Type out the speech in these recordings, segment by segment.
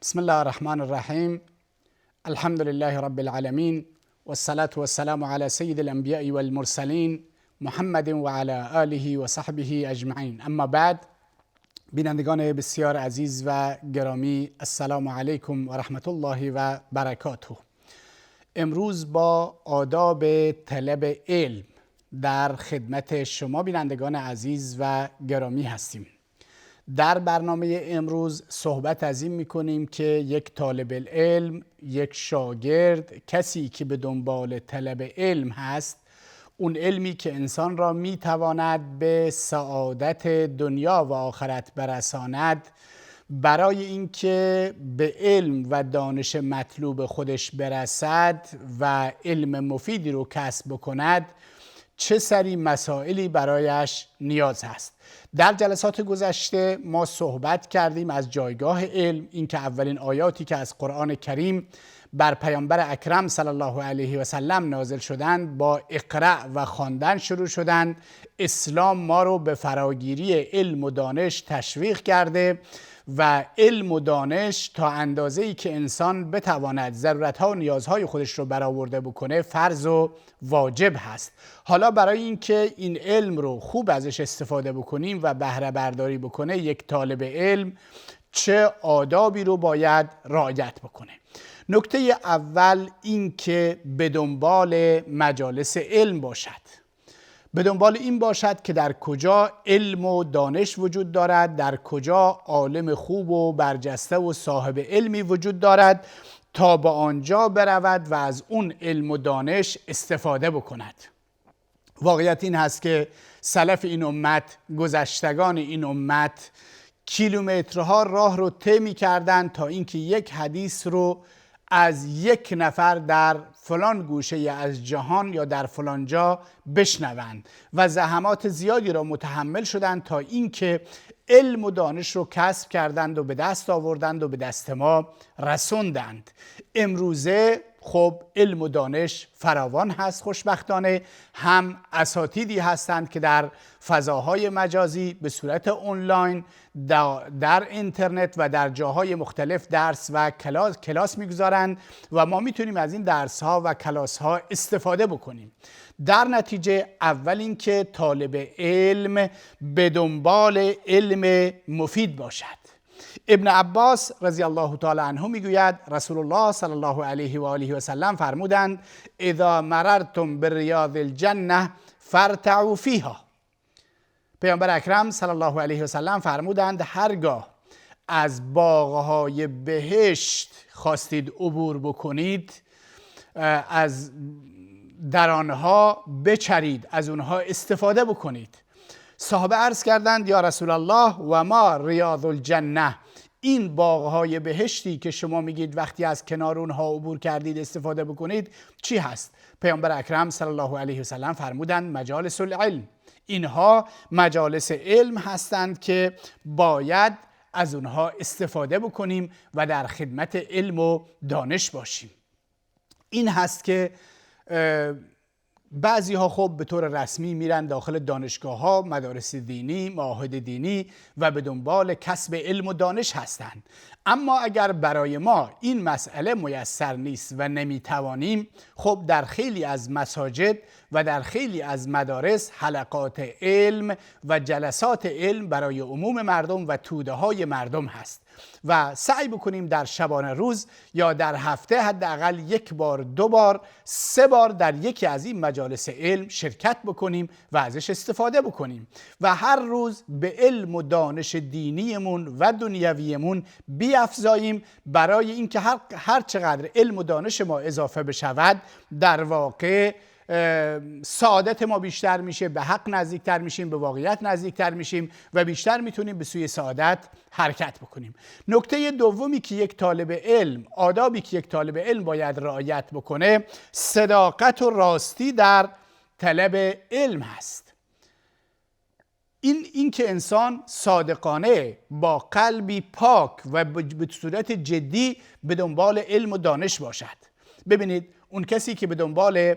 بسم الله الرحمن الرحیم. الحمد لله رب العالمین والصلاة والسلام على سید الانبیاء والمرسلین محمد و علی آله و صحبه اجمعین. اما بعد، بینندگان بسیار عزیز و گرامی، السلام علیکم و رحمت الله و برکاته. امروز با آداب طلب علم در خدمت شما بینندگان عزیز و گرامی هستیم. در برنامه امروز صحبت از این میکنیم که یک طالب العلم، یک شاگرد، کسی که به دنبال طلب علم هست، اون علمی که انسان را میتواند به سعادت دنیا و آخرت برساند، برای اینکه به علم و دانش مطلوب خودش برسد و علم مفیدی رو کسب بکند، چه سری مسائلی برایش نیاز هست. در جلسات گذشته ما صحبت کردیم از جایگاه علم، اینکه اولین آیاتی که از قرآن کریم بر پیامبر اکرم صلی الله علیه و سلم نازل شدند با اقرأ و خواندن شروع شدند. اسلام ما رو به فراگیری علم و دانش تشویق کرده و علم و دانش تا اندازه‌ای که انسان بتواند ضرورت‌ها و نیازهای خودش رو برآورده بکنه فرض و واجب هست. حالا برای اینکه این علم رو خوب ازش استفاده بکنیم و بهره برداری بکنه، یک طالب علم چه آدابی رو باید رعایت بکنه؟ نکته اول این که به دنبال مجالس علم باشد. به دنبال این باشد که در کجا علم و دانش وجود دارد، در کجا عالم خوب و برجسته و صاحب علمی وجود دارد، تا به آنجا برود و از اون علم و دانش استفاده بکند. واقعیت این هست که سلف این امت، گذشتگان این امت، کیلومترها راه رو طی می‌کردند تا اینکه یک حدیث رو از یک نفر در فلان گوشه از جهان یا در فلان جا بشنوند و زحمات زیادی را متحمل شدند تا اینکه علم و دانش رو کسب کردند و به دست آوردند و به دست ما رسوندند. امروزه خب علم و دانش فراوان هست. خوشبختانه هم اساتیدی هستند که در فضاهای مجازی به صورت آنلاین در اینترنت و در جاهای مختلف درس و کلاس میگذارند و ما میتونیم از این درس ها و کلاس ها استفاده بکنیم. در نتیجه اول این که طالب علم به دنبال علم مفید باشد. ابن عباس رضی الله تعالی عنه میگوید رسول الله صلی الله علیه و آله و سلم فرمودند اذا مررتم بریاض الجنه فارتعوا فیها. پیامبر اکرم صلی الله علیه و سلم فرمودند هرگاه از باغهای بهشت خواستید عبور بکنید، از در آنها بچرید، از اونها استفاده بکنید. صحابه عرض کردند یا رسول الله و ما ریاض الجنه، این باغهای بهشتی که شما میگید وقتی از کنار اونها عبور کردید استفاده بکنید چی هست؟ پیامبر اکرم صلی الله علیه و سلم فرمودند مجالس العلم. اینها مجالس علم هستند که باید از اونها استفاده بکنیم و در خدمت علم و دانش باشیم. این هست که بعضی ها خب به طور رسمی میرن داخل دانشگاه ها، مدارس دینی، معاهد دینی و به دنبال کسب علم و دانش هستند. اما اگر برای ما این مسئله میسر نیست و نمیتوانیم، خب در خیلی از مساجد و در خیلی از مدارس حلقات علم و جلسات علم برای عموم مردم و توده های مردم هست و سعی بکنیم در شبانه روز یا در هفته حداقل یک بار، دو بار، سه بار در یکی از این مجالس علم شرکت بکنیم و ازش استفاده بکنیم و هر روز به علم و دانش دینیمون و دنیویمون بیافزاییم، برای اینکه هر چقدر علم و دانش ما اضافه بشود در واقع سعادت ما بیشتر میشه، به حق نزدیکتر میشیم، به واقعیت نزدیکتر میشیم و بیشتر میتونیم به سوی سعادت حرکت بکنیم. نکته دومی که یک طالب علم، آدابی که یک طالب علم باید رعایت بکنه، صداقت و راستی در طلب علم هست. این که انسان صادقانه با قلبی پاک و به صورت جدی به دنبال علم و دانش باشد. ببینید اون کسی که به دنبال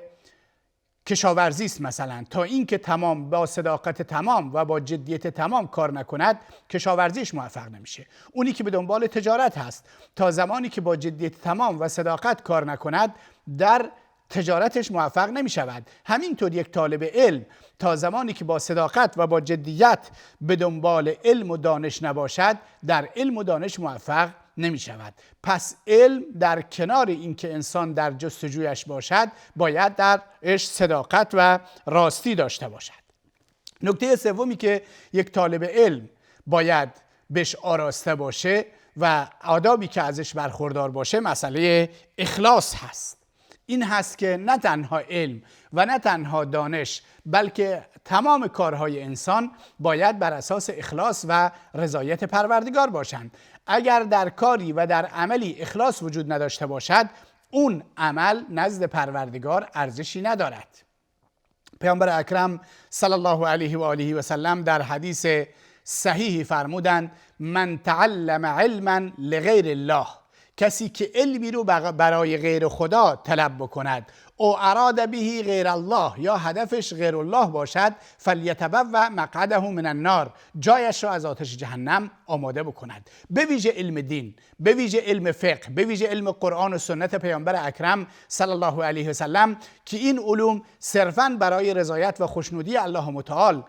کشاورزی است مثلا، تا اینکه تمام با صداقت تمام و با جدیت تمام کار نکند کشاورزیش موفق نمیشه. اونی که به دنبال تجارت هست تا زمانی که با جدیت تمام و صداقت کار نکند در تجارتش موفق نمی شود. همینطور یک طالب علم تا زمانی که با صداقت و با جدیت به دنبال علم و دانش نباشد در علم و دانش موفق نمی شود. پس علم در کنار اینکه انسان در جستجویش باشد باید درش صداقت و راستی داشته باشد. نکته سومی که یک طالب علم باید بهش آراسته باشه و آدابی که ازش برخوردار باشه مسئله اخلاص هست. این هست که نه تنها علم و نه تنها دانش بلکه تمام کارهای انسان باید بر اساس اخلاص و رضایت پروردگار باشند. اگر در کاری و در عملی اخلاص وجود نداشته باشد اون عمل نزد پروردگار ارزشی ندارد. پیامبر اکرم صلی الله علیه و آله و سلم در حدیث صحیحی فرمودند من تعلم علما لغیر الله، کسی که علمی رو برای غیر خدا طلب بکند او اراد به غیر الله یا هدفش غیر الله باشد فلیتبوأ مقعده من النار، جایش را از آتش جهنم آماده بکند. به ویژه علم دین، به ویژه علم فقه، به ویژه علم قرآن و سنت پیامبر اکرم صلی الله علیه و سلم که این علوم صرفاً برای رضایت و خوشنودی الله متعال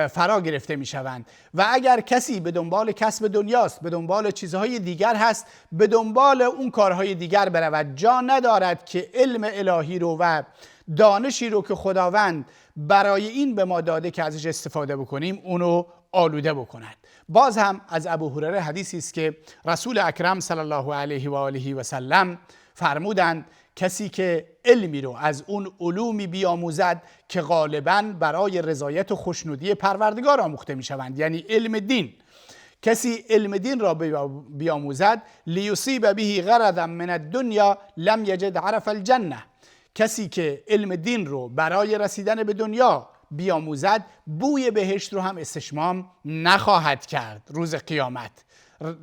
فرا گرفته می شوند. و اگر کسی به دنبال کسب دنیاست، به دنبال چیزهای دیگر هست، به دنبال اون کارهای دیگر برود، جا ندارد که علم الهی رو و دانشی رو که خداوند برای این به ما داده که ازش استفاده بکنیم اونو آلوده بکند. باز هم از ابو هریره حدیثی است که رسول اکرم صلی الله علیه و آله و سلم فرمودند کسی که علمی رو از اون علومی بیاموزد که غالباً برای رضایت و خوشنودی پروردگار آموخته می شوند، یعنی علم دین، کسی علم دین را بیاموزد لیصیب به غرضا من الدنیا لم یجد عرف الجنه، کسی که علم دین رو برای رسیدن به دنیا بیاموزد بوی بهشت رو هم استشمام نخواهد کرد روز قیامت.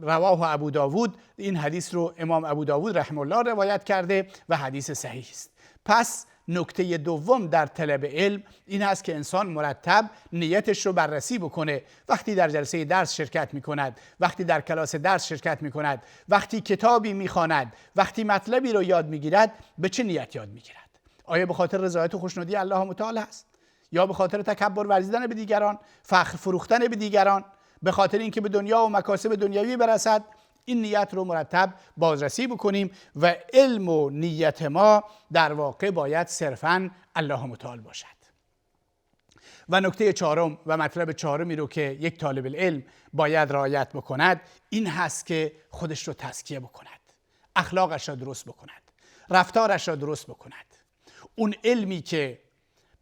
رواه ابو داوود، این حدیث رو امام ابو داوود رحمه الله روایت کرده و حدیث صحیح است. پس نکته دوم در طلب علم این است که انسان مرتب نیتش رو بررسی بکنه. وقتی در جلسه درس شرکت می کند، وقتی در کلاس درس شرکت می کند، وقتی کتابی می خواند، وقتی مطلبی رو یاد می گیرد، به چه نیت یاد می گیرد؟ آیا به خاطر رضایت و خوشنودی الله متعال است؟ یا به خاطر تکبر ورزیدن به دیگران، فخر فروختن به دیگران، به خاطر اینکه به دنیا و مکاسب دنیوی برسد؟ این نیت رو مرتب بازرسی بکنیم و علم و نیت ما در واقع باید صرفاً الله متعال باشد. و نکته چهارم و مطلب چهارمی رو که یک طالب العلم باید رعایت بکند این هست که خودش رو تزکیه بکند، اخلاقش را درست بکند، رفتارش را درست بکند. اون علمی که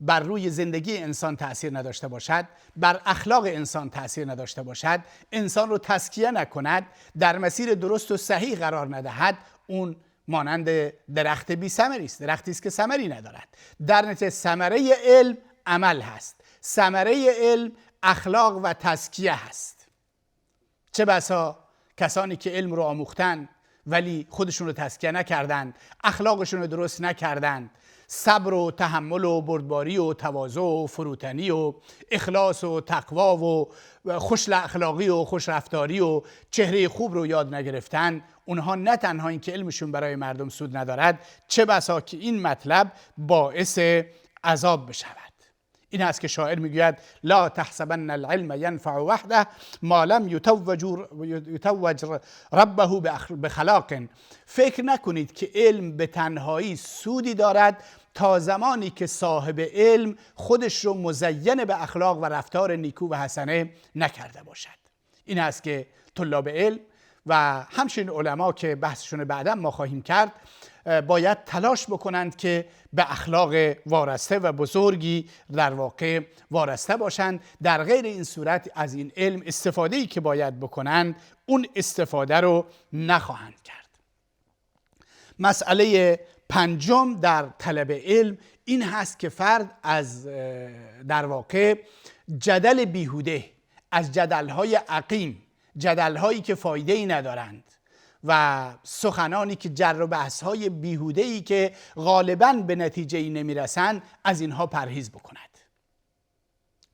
بر روی زندگی انسان تأثیر نداشته باشد، بر اخلاق انسان تأثیر نداشته باشد، انسان رو تزکیه نکند، در مسیر درست و صحیح قرار ندهد، اون مانند درخت بی ثمری است، درختی است که ثمری ندارد. در نتیجه ثمره علم عمل هست، ثمره علم اخلاق و تزکیه هست. چه بسا کسانی که علم رو آموختند ولی خودشون رو تزکیه نکردند، اخلاقشون رو درست نکردند، صبر و تحمل و بردباری و تواضع و فروتنی و اخلاص و تقوا و خوش اخلاقی و خوش رفتاری و چهره خوب رو یاد نگرفتن، اونها نه تنها این که علمشون برای مردم سود ندارد، چه بسا که این مطلب باعث عذاب بشود. این است که شاعر میگوید لا تحسبن العلم ینفع وحده ما لم یتوج ربه بخلاق. فکر نکنید که علم به تنهایی سودی دارد تا زمانی که صاحب علم خودش رو مزین به اخلاق و رفتار نیکو و حسنه نکرده باشد. این است که طلاب علم و همچنین علما که بحثشون بعدا ما خواهیم کرد باید تلاش بکنند که به اخلاق وارسته و بزرگی در واقع وارسته باشند. در غیر این صورت از این علم استفاده‌ای که باید بکنند اون استفاده رو نخواهند کرد. مسئله پنجم در طلب علم این هست که فرد از در واقع جدل بیهوده، از جدل‌های عقیم، جدل‌هایی که فایده‌ای ندارند و سخنانی که جر و بحث‌های بیهوده‌ای که غالباً به نتیجه‌ای نمی‌رسند، از اینها پرهیز بکند.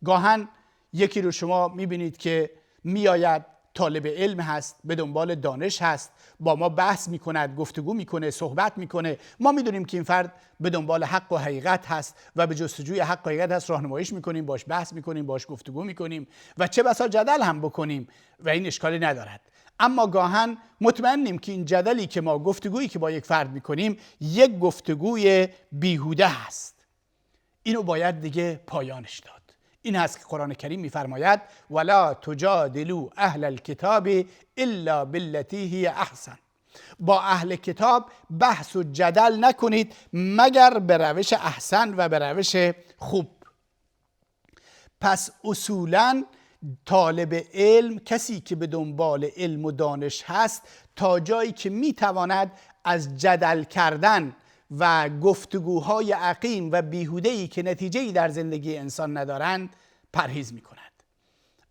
گاهن یکی رو شما می‌بینید که میآید، طالب علم هست، به دنبال دانش هست، با ما بحث میکند، گفتگو میکنه، صحبت میکنه. ما میدونیم که این فرد به دنبال حق و حقیقت هست و به جستجوی حق و حقیقت هست، راهنماییش میکنیم، باش بحث میکنیم، باش گفتگو میکنیم و چه بسا جدل هم بکنیم و این اشکالی ندارد. اما گاهن مطمئنیم که این جدلی که ما، گفتگویی که با یک فرد میکنیم، یک گفتگوی بیهوده هست. اینو باید دیگه پایانش داد. این هست که قرآن کریم میفرماید ولا تجادلوا اهل الكتاب الا بالتي هی احسن. با اهل کتاب بحث و جدل نکنید مگر به روش احسن و به روش خوب. پس اصولاً طالب علم، کسی که به دنبال علم و دانش هست، تا جایی که میتواند از جدل کردن و گفتگوهای عقیم و بیهوده‌ای که نتیجه‌ای در زندگی انسان ندارند پرهیز می‌کند.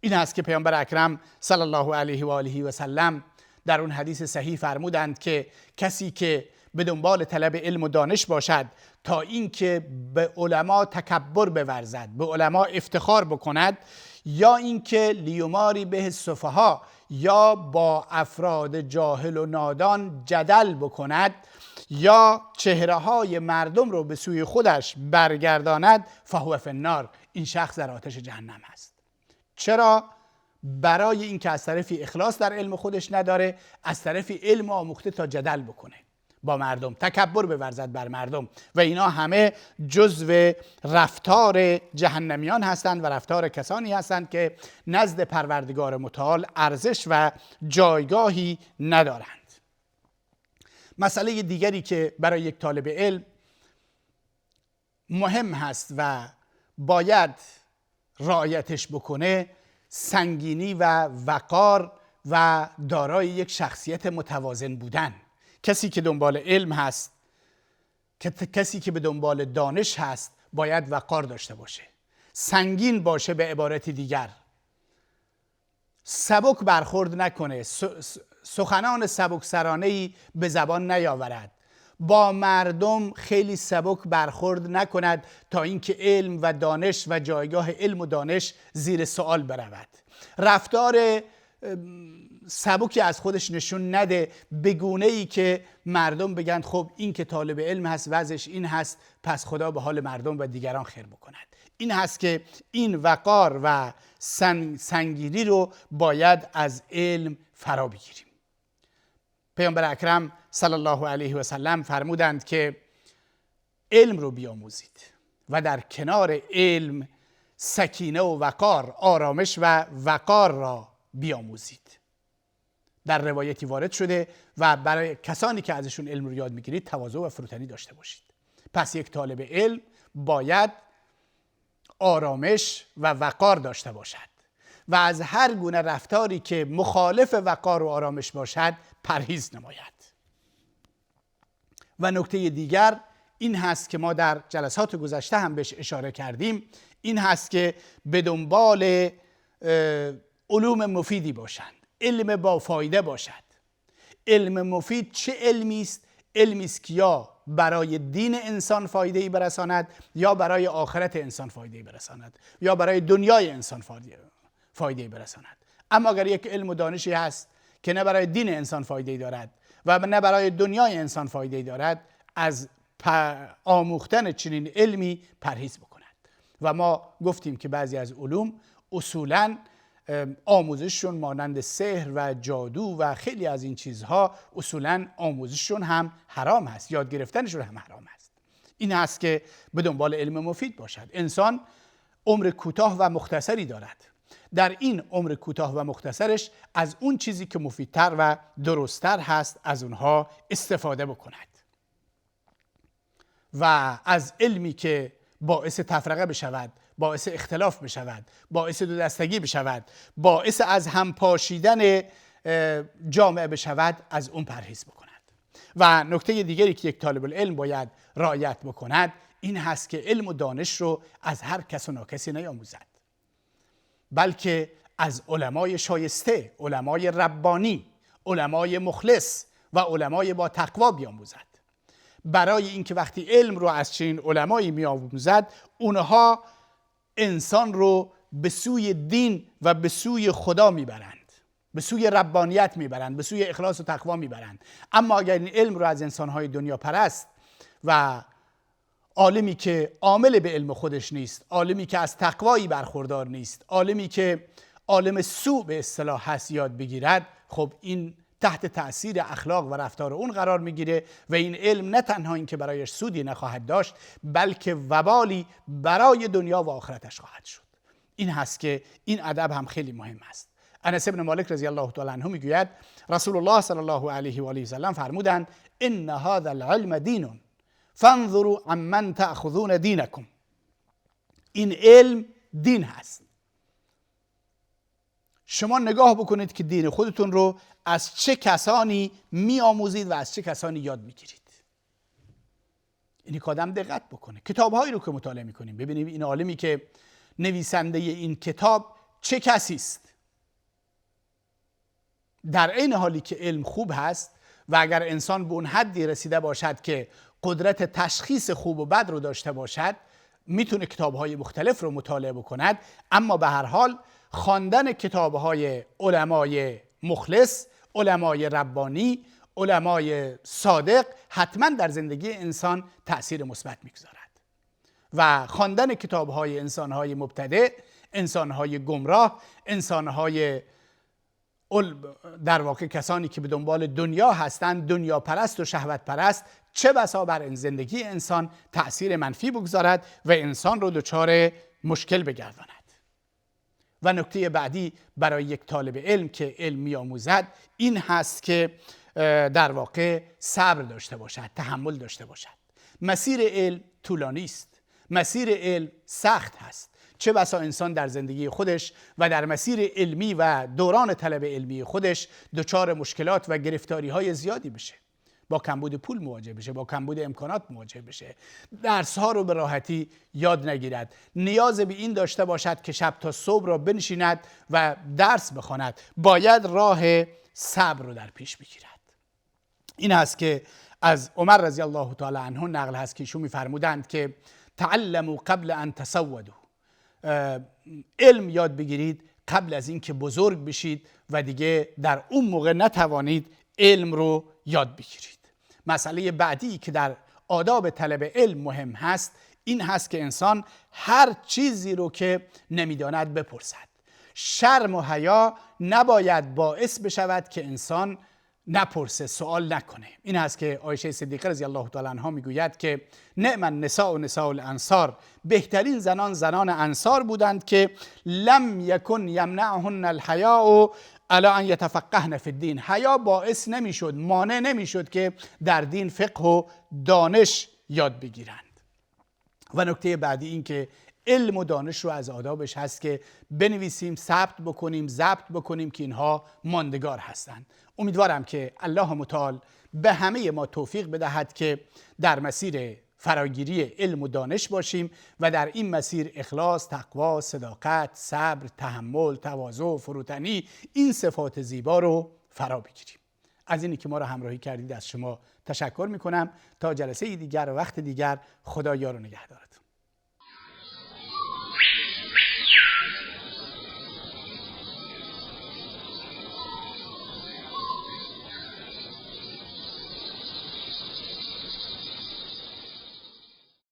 این است که پیامبر اکرم صلی الله علیه و آله و سلم در اون حدیث صحیح فرمودند که کسی که به دنبال طلب علم و دانش باشد تا اینکه به علما تکبر بورزد، به علما افتخار بکند، یا اینکه لیماری به السفها، یا با افراد جاهل و نادان جدل بکند، یا چهره‌های مردم رو به سوی خودش برگرداند، فهو فی النار، این شخص در آتش جهنم است. چرا؟ برای اینکه از طرفی اخلاص در علم خودش نداره، از طرفی علم آموخته تا جدل بکنه با مردم، تکبر بورزد بر مردم، و اینا همه جزو رفتار جهنمیان هستند و رفتار کسانی هستند که نزد پروردگار متعال ارزش و جایگاهی ندارند. مسئله دیگری که برای یک طالب علم مهم هست و باید رعایتش بکنه، سنگینی و وقار و دارای یک شخصیت متوازن بودن. کسی که دنبال علم هست، کسی که به دنبال دانش هست، باید وقار داشته باشه، سنگین باشه، به عبارت دیگر سبک برخورد نکنه، سخنان سبکسرانه‌ای به زبان نیاورد، با مردم خیلی سبک برخورد نکند تا اینکه علم و دانش و جایگاه علم و دانش زیر سوال برود. رفتار سبکی از خودش نشون نده به گونه‌ای که مردم بگن خب این که طالب علم هست وضعش این هست، پس خدا به حال مردم و دیگران خیر بکند. این هست که این وقار و سنگینی رو باید از علم فرا بگیریم. پیامبر اکرم صلی الله علیه و سلم فرمودند که علم رو بیاموزید و در کنار علم سکینه و وقار، آرامش و وقار را بیاموزید. در روایتی وارد شده و برای کسانی که ازشون علم رو یاد میگیرید تواضع و فروتنی داشته باشید. پس یک طالب علم باید آرامش و وقار داشته باشد و از هر گونه رفتاری که مخالف وقار و آرامش باشد پرهیز نماید. و نکته دیگر این هست که ما در جلسات گذشته هم بهش اشاره کردیم، این هست که به دنبال علوم مفیدی باشند، علم با فایده باشد. علم مفید چه علمی است؟ علمی است که یا برای دین انسان فایده‌ای برساند، یا برای آخرت انسان فایده‌ای برساند، یا برای دنیای انسان فایده‌ای برساند. اما اگر یک علم و دانشی هست که نه برای دین انسان فایده‌ای دارد و نه برای دنیای انسان فایده‌ای دارد، از آموختن چنین علمی پرهیز بکند. و ما گفتیم که بعضی از علوم اصولاً آموزششون مانند سحر و جادو و خیلی از این چیزها اصولاً آموزششون هم حرام هست، یاد گرفتنشون هم حرام هست. این هست که به دنبال علم مفید باشد. انسان عمر کوتاه و مختصری دارد. در این عمر کوتاه و مختصرش از اون چیزی که مفیدتر و درستتر هست از اونها استفاده بکند و از علمی که باعث تفرقه بشود، باعث اختلاف بشود، باعث دو دستگی بشود، باعث از هم پاشیدن جامعه بشود، از اون پرهیز بکند. و نکته دیگری که یک طالب العلم باید رعایت بکند این هست که علم و دانش رو از هر کس و ناکسی نیاموزد، بلکه از علمای شایسته، علمای ربانی، علمای مخلص، و علمای با تقوا بیاموزد. برای اینکه وقتی علم رو از چنین علمایی میآموزد، اونها انسان رو به سوی دین و به سوی خدا میبرند، به سوی ربانیت میبرند، به سوی اخلاص و تقوا میبرند. اما اگر این علم رو از انسانهای دنیا پرست و عالمی که عامل به علم خودش نیست، عالمی که از تقوایی برخوردار نیست، عالمی که عالم سوء به اصطلاح هست یاد بگیرد، خب این تحت تأثیر اخلاق و رفتار اون قرار میگیره و این علم نه تنها این که برایش سودی نخواهد داشت، بلکه وبالی برای دنیا و آخرتش خواهد شد. این هست که این ادب هم خیلی مهم است. انس بن مالک رضی الله تعالی عنه میگوید رسول الله صلی الله علیه و آله و سلم فرمودند ان هذا العلم دین فانظروا عمن تأخذون دینکم. این علم دین هست، شما نگاه بکنید که دین خودتون رو از چه کسانی میآموزید و از چه کسانی یاد میگیرید. اینی که آدم دقت بکنه. کتاب‌هایی رو که مطالعه میکنیم ببینیم این عالمی که نویسنده این کتاب چه کسی است. در عین حالی که علم خوب هست و اگر انسان به اون حدی رسیده باشد که قدرت تشخیص خوب و بد رو داشته باشد، میتونه کتاب‌های مختلف رو مطالعه بکند، اما به هر حال خواندن کتاب‌های علمای مخلص، علمای ربانی، علمای صادق حتما در زندگی انسان تأثیر مثبت میگذارد و خواندن کتاب‌های انسان‌های مبتدع، انسان‌های گمراه، انسان‌های در واقع کسانی که به دنبال دنیا هستند، دنیا پرست و شهوت پرست، چه بسا بر زندگی انسان تأثیر منفی بگذارد و انسان رو دچار مشکل بگرداند. و نکته بعدی برای یک طالب علم که علم می‌آموزد این هست که در واقع صبر داشته باشد، تحمل داشته باشد. مسیر علم طولانی است، مسیر علم سخت هست. چه بسا انسان در زندگی خودش و در مسیر علمی و دوران طلب علمی خودش دچار مشکلات و گرفتاری‌های زیادی بشه، با کمبود پول مواجه بشه، با کمبود امکانات مواجه بشه، درس‌ها رو به راحتی یاد نگیرد، نیاز به این داشته باشد که شب تا صبح را بنشیند و درس بخواند، باید راه صبر رو در پیش بگیرد. این است که از عمر رضی الله تعالی عنه نقل هست که ایشون می‌فرمودند که تعلموا قبل ان تسودوا، علم یاد بگیرید قبل از اینکه بزرگ بشید و دیگه در اون موقع نتوانید علم رو یاد بگیرید. مسئله بعدی که در آداب طلب علم مهم هست این هست که انسان هر چیزی رو که نمیداند بپرسد. شرم و حیا نباید باعث بشود که انسان نپرسه، سوال نکنه. این هست که عایشه صدیقه رضی الله تعالی عنها میگوید که نعم النساء نساء الانصار، بهترین زنان زنان انصار بودند که لم یکن یمنعهن الحیاء الا ان یتفقهن فی الدین، حیا باعث نمیشد، مانع نمیشد که در دین فقه و دانش یاد بگیرند. و نکته بعدی این که علم و دانش رو از آدابش هست که بنویسیم، ثبت بکنیم، ضبط بکنیم که اینها ماندگار هستند. امیدوارم که الله متعال به همه ما توفیق بدهد که در مسیر فراگیری علم و دانش باشیم و در این مسیر اخلاص، تقوا، صداقت، صبر، تحمل، تواضع، فروتنی، این صفات زیبا رو فرا بگیریم. از اینی که ما را همراهی کردید از شما تشکر میکنم. تا جلسه دیگر و وقت دیگر، خدا یار و نگهدارتون.